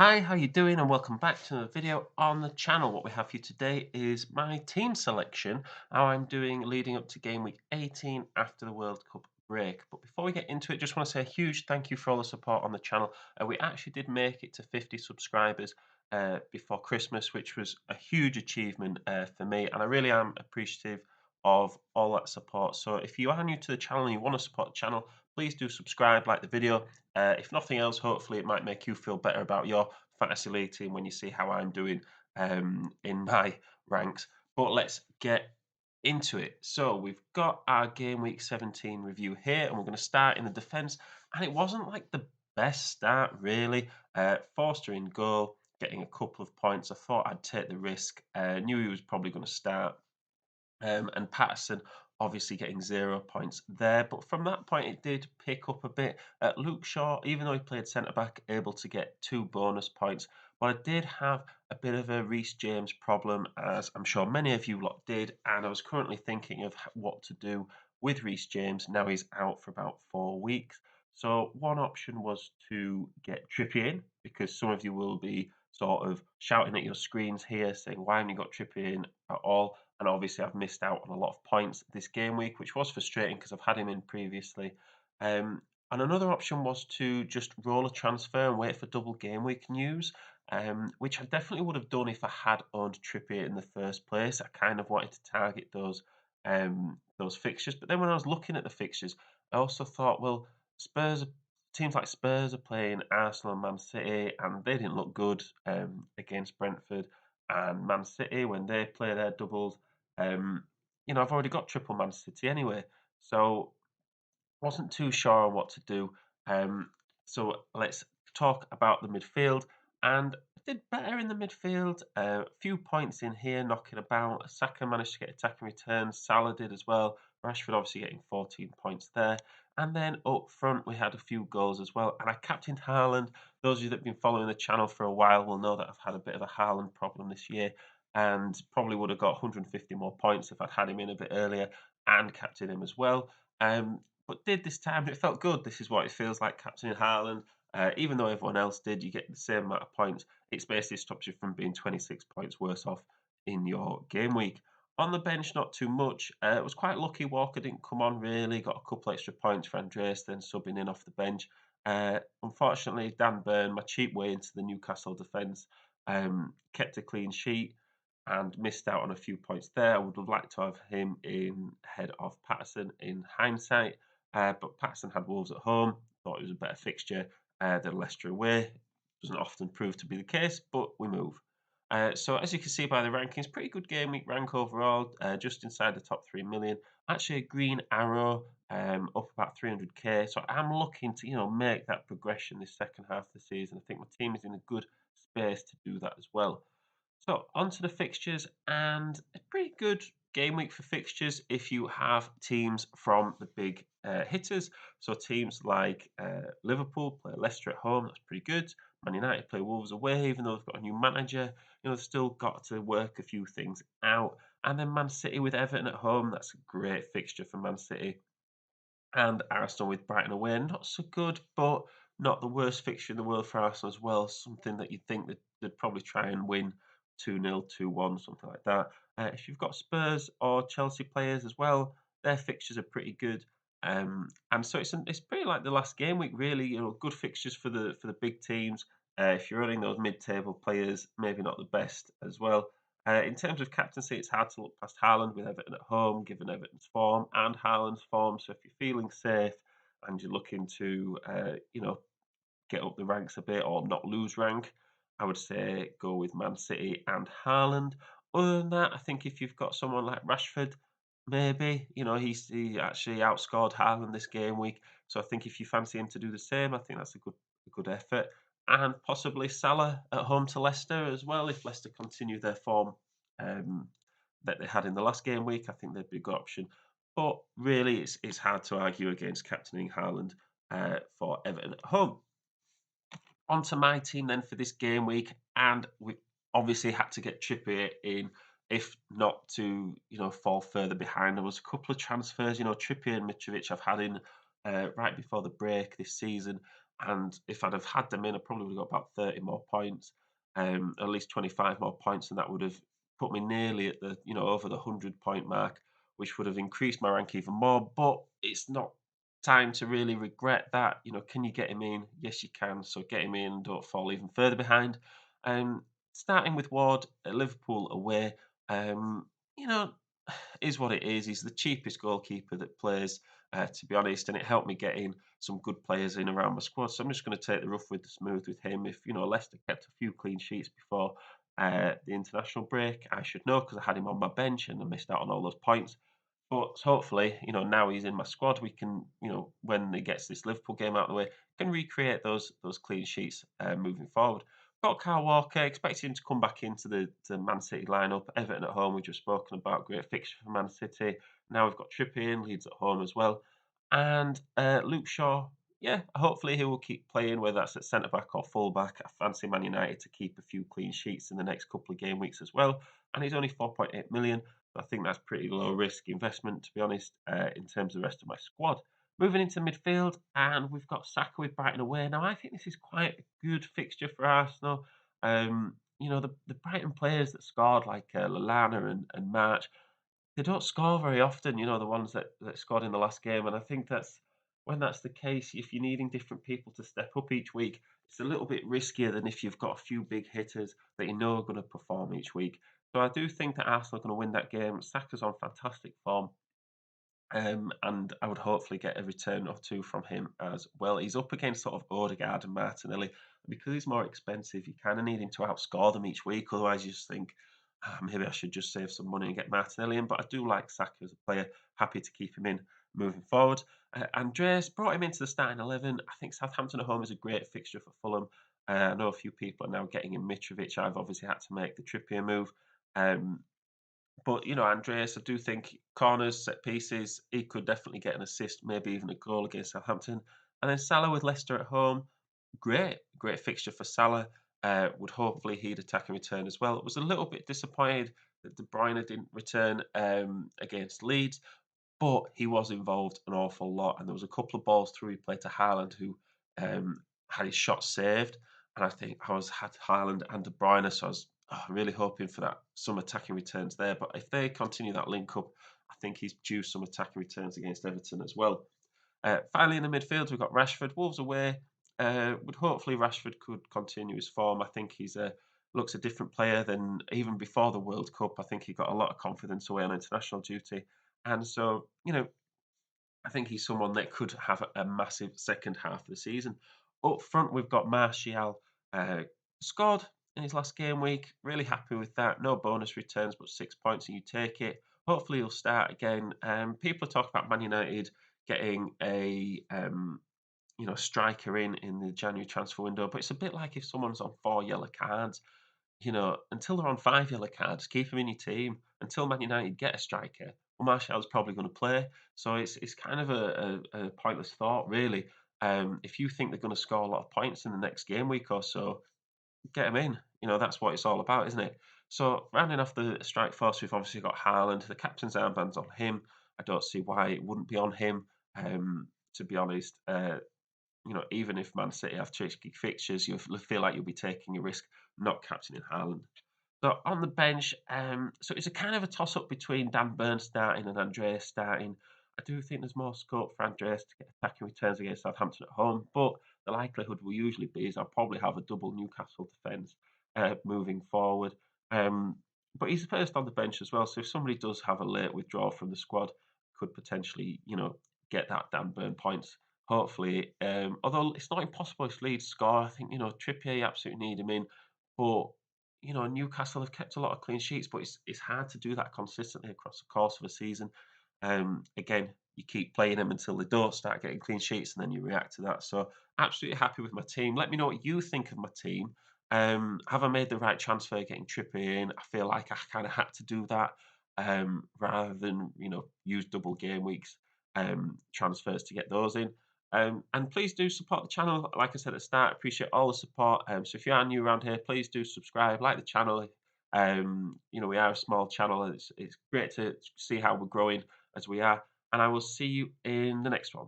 Hi, how you doing? And welcome back to another video on the channel. What we have for you today is my team selection, how I'm doing leading up to game week 18 after the World Cup break. But before we get into it, just want to say a huge thank you for all the support on the channel. We actually did make it to 50 subscribers before Christmas, which was a huge achievement for me, and I really am appreciative of all that support. So if you are new to the channel and you want to support the channel, please do subscribe, like the video. If nothing else, hopefully it might make you feel better about your fantasy league team when you see how I'm doing in my ranks. But let's get into it. So we've got our game week 17 review here, and we're going to start in the defence. And it wasn't like the best start, really. Forster in goal, getting a couple of points. I thought I'd take the risk. Knew he was probably going to start. And Patterson obviously getting 0 points there. But from that point, it did pick up a bit. Luke Shaw, even though he played centre back, able to get 2 bonus points. But I did have a bit of a Reece James problem, as I'm sure many of you lot did. And I was currently thinking of what to do with Reece James. Now he's out for about 4 weeks. So one option was to get Trippier in, because some of you will be sort of shouting at your screens here saying, why haven't you got Trippier in at all? And obviously I've missed out on a lot of points this game week, which was frustrating because I've had him in previously. And another option was to just roll a transfer and wait for double game week news, which I definitely would have done if I had owned Trippier in the first place. I kind of wanted to target those fixtures, but then when I was looking at the fixtures, I also thought, well, Spurs, teams like Spurs are playing Arsenal and Man City, and they didn't look good against Brentford. And Man City, when they play their doubles, um, I've already got triple Man City anyway, so wasn't too sure on what to do. So let's talk about the midfield. And I did better in the midfield. A few points in here, knocking about. Saka managed to get attacking returns. Salah did as well. Rashford obviously getting 14 points there. And then up front, we had a few goals as well. And I captained Haaland. Those of you that have been following the channel for a while will know that I've had a bit of a Haaland problem this year, and probably would have got 150 more points if I'd had him in a bit earlier and captained him as well. But did this time, and it felt good. This is what it feels like captaining Haaland. Even though everyone else did, you get the same amount of points. It basically stops you from being 26 points worse off in your game week. On the bench, not too much. It was quite lucky Walker didn't come on really. Got a couple extra points for Andreas, then subbing in off the bench. Unfortunately, Dan Burn, my cheap way into the Newcastle defence, kept a clean sheet and missed out on a few points there. I would have liked to have him in ahead of Patterson in hindsight. But Patterson had Wolves at home, thought it was a better fixture than Leicester away. Doesn't often prove to be the case, but we move. So as you can see by the rankings, pretty good game week rank overall, just inside the top 3 million. Actually, a green arrow up about 300k. So I'm looking to make that progression this second half of the season. I think my team is in a good space to do that as well. So onto the fixtures, and a pretty good game week for fixtures if you have teams from the big hitters. So teams like Liverpool play Leicester at home, that's pretty good. Man United play Wolves away, even though they've got a new manager. They've still got to work a few things out. And then Man City with Everton at home, that's a great fixture for Man City. And Arsenal with Brighton away, not so good, but not the worst fixture in the world for Arsenal as well. Something that you'd think that they'd probably try and win 2-0, 2-1, something like that. If you've got Spurs or Chelsea players as well, their fixtures are pretty good. And so it's pretty like the last game week, really. Good fixtures for the big teams. If you're running those mid-table players, maybe not the best as well. In terms of captaincy, it's hard to look past Haaland with Everton at home, given Everton's form and Haaland's form. So if you're feeling safe and you're looking to, get up the ranks a bit or not lose rank, I would say go with Man City and Haaland. Other than that, I think if you've got someone like Rashford, maybe he actually outscored Haaland this game week. So I think if you fancy him to do the same, I think that's a good effort. And possibly Salah at home to Leicester as well. If Leicester continue their form um, that they had in the last game week, I think they'd be a good option. But really, it's hard to argue against captaining Haaland for Everton at home. Onto my team then for this game week, and we obviously had to get Trippier in, if not to fall further behind. There was a couple of transfers, Trippier and Mitrovic I've had in right before the break this season, and if I'd have had them in, I probably would have got about 30 more points, at least 25 more points, and that would have put me nearly at the over the 100 point mark, which would have increased my rank even more. But it's not time to really regret that. Can you get him in? Yes, you can. So get him in. Don't fall even further behind. Um, Starting with Ward at Liverpool away. Um, you know, is what it is. He's the cheapest goalkeeper that plays, to be honest, and it helped me get in some good players in around my squad. So I'm just going to take the rough with the smooth with him. If Leicester kept a few clean sheets before the international break, I should know because I had him on my bench and I missed out on all those points. But hopefully, now he's in my squad. We can, when he gets this Liverpool game out of the way, can recreate those clean sheets moving forward. Got Kyle Walker, expecting him to come back into the Man City lineup. Everton at home, we've just spoken about. Great fixture for Man City. Now we've got Trippier in, Leeds at home as well. And Luke Shaw, yeah, hopefully he will keep playing, whether that's at centre back or full back. I fancy Man United to keep a few clean sheets in the next couple of game weeks as well. And he's only 4.8 million. I think that's pretty low risk investment, to be honest, in terms of the rest of my squad. Moving into midfield, and we've got Saka with Brighton away. Now, I think this is quite a good fixture for Arsenal. The Brighton players that scored, like Lallana and March, they don't score very often, the ones that scored in the last game. And I think when that's the case, if you're needing different people to step up each week, it's a little bit riskier than if you've got a few big hitters that you know are going to perform each week. So I do think that Arsenal are going to win that game. Saka's on fantastic form. And I would hopefully get a return or two from him as well. He's up against sort of Odegaard and Martinelli. Because he's more expensive, you kind of need him to outscore them each week. Otherwise, you just think, maybe I should just save some money and get Martinelli in. But I do like Saka as a player. Happy to keep him in moving forward. Andreas brought him into the starting 11. I think Southampton at home is a great fixture for Fulham. I know a few people are now getting in Mitrovic. I've obviously had to make the Trippier move. But Andreas, I do think corners, set pieces, he could definitely get an assist, maybe even a goal against Southampton. And then Salah with Leicester at home, great fixture for Salah. Would hopefully he'd attack and return as well. It was a little bit disappointed that De Bruyne didn't return against Leeds, but he was involved an awful lot, and there was a couple of balls through he played to Haaland who had his shot saved, and I think had Haaland and De Bruyne, so I was really hoping for that some attacking returns there. But if they continue that link up, I think he's due some attacking returns against Everton as well. Finally, in the midfield, we've got Rashford. Wolves away. Would hopefully Rashford could continue his form. I think he's looks a different player than even before the World Cup. I think he got a lot of confidence away on international duty, and so I think he's someone that could have a massive second half of the season. Up front, we've got Martial, scored in his last game week. Really happy with that. No bonus returns, but 6 points, and you take it. Hopefully, he'll start again. People are talking about Man United getting a striker in the January transfer window, but it's a bit like if someone's on 4 yellow cards. Until they're on 5 yellow cards, keep them in your team until Man United get a striker. Well, Martial's probably going to play, so it's kind of a pointless thought, really. If you think they're going to score a lot of points in the next game week or so, get them in. That's what it's all about, isn't it? So rounding off the strike force, we've obviously got Haaland. The captain's armband's on him. I don't see why it wouldn't be on him. To be honest, even if Man City have tricky fixtures, you feel like you'll be taking a risk not captaining Haaland. So on the bench, so it's a kind of a toss up between Dan Burn starting and Andreas starting. I do think there's more scope for Andreas to get attacking returns against Southampton at home, but the likelihood will usually be is I'll probably have a double Newcastle defence moving forward. Um, but he's first on the bench as well, so if somebody does have a late withdrawal from the squad, could potentially get that Dan Burn points. Hopefully, although it's not impossible if Leeds score. I think Trippier you absolutely need him in, but Newcastle have kept a lot of clean sheets, but it's hard to do that consistently across the course of a season. Again, you keep playing them until they don't start getting clean sheets, and then you react to that. So, absolutely happy with my team. Let me know what you think of my team. Have I made the right transfer getting Trippier in? I feel like I kind of had to do that rather than use double game weeks transfers to get those in. And please do support the channel. Like I said at the start, appreciate all the support. So if you are new around here, please do subscribe, like the channel. We are a small channel, and it's great to see how we're growing as we are. And I will see you in the next one.